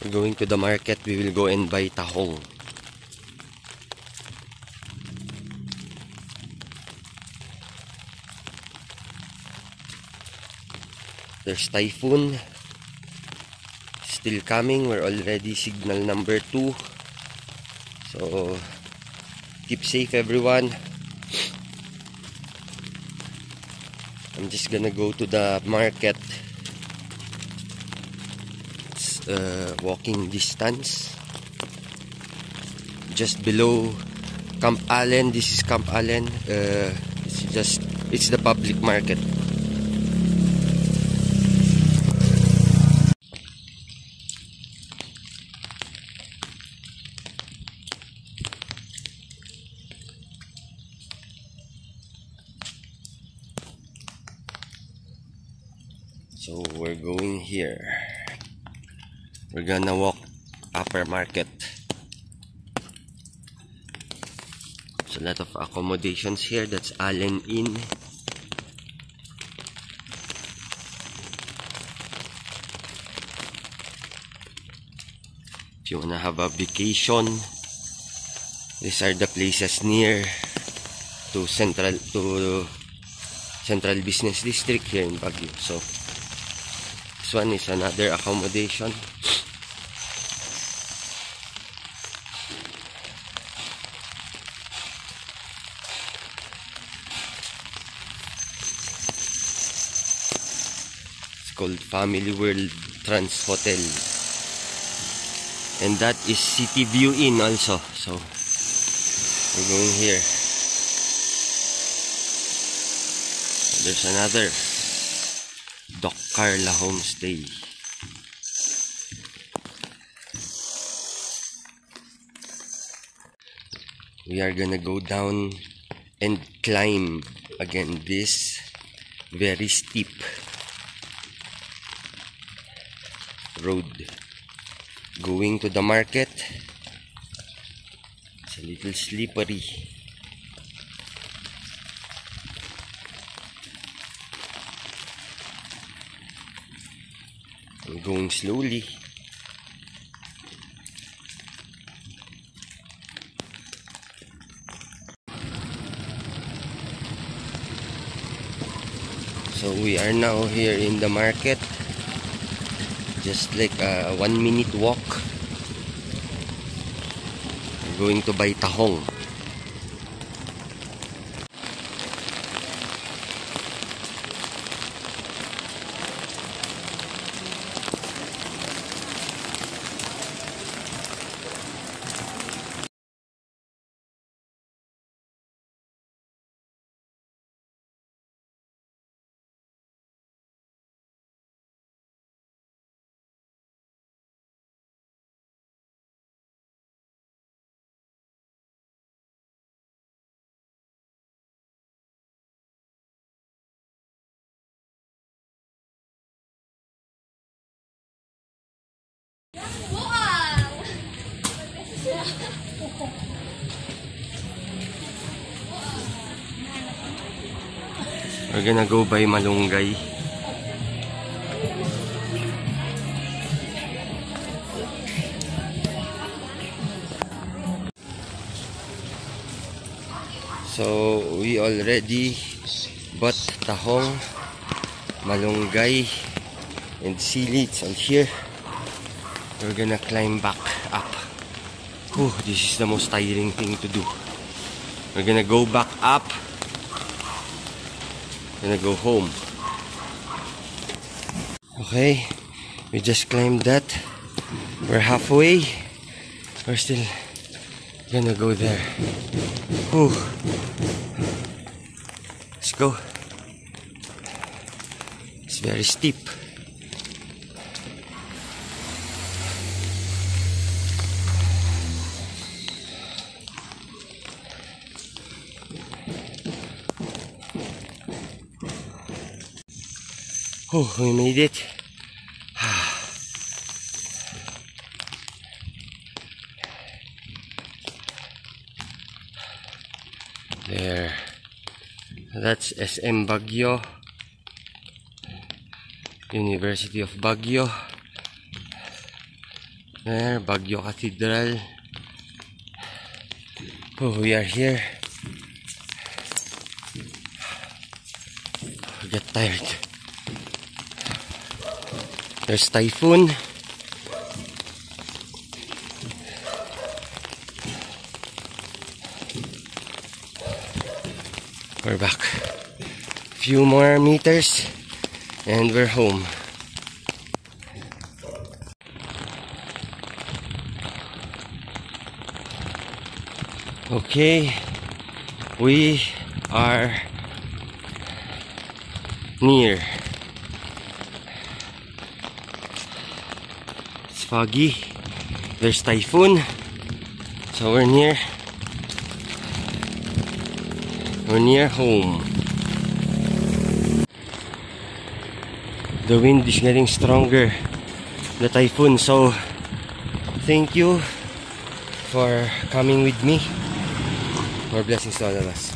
We're going to the market. We will go and buy tahong. There's typhoon still coming. We're already signal number 2. So keep safe, everyone. I'm just gonna go to the market. It's walking distance. Just below Camp Allen. This is Camp Allen. It's the public market. So we're going here. We're gonna walk upper market. There's a lot of accommodations here. That's Allen Inn. If you wanna have a vacation, these are the places near to Central Business District here in Baguio. So this one is another accommodation. It's called Family World Trans Hotel. And that is City View Inn also. So we're going here. There's another Doc Carla Homestay. We are gonna go down and climb again this very steep road going to the market. It's a little slippery. I'm going slowly. So we are now here in the market. Just like a 1-minute walk. We're going to buy tahong. We're gonna go buy malunggay. So we already bought tahong, malunggay, and sili. It's all here. We're gonna climb back up. This is the most tiring thing to do. We're gonna go back up. Gonna go home. Okay, we just climbed that. We're halfway. We're still gonna go there. Let's go. It's very steep. We made it. There. That's SM Baguio. University of Baguio. There, Baguio Cathedral. Oh, we are here. I get tired. There's typhoon. We're back. Few more meters and we're home. Okay, we are near. It's foggy. There's typhoon. So we're near. We're near home. The wind is getting stronger. The typhoon. So thank you for coming with me. More blessings to all of us.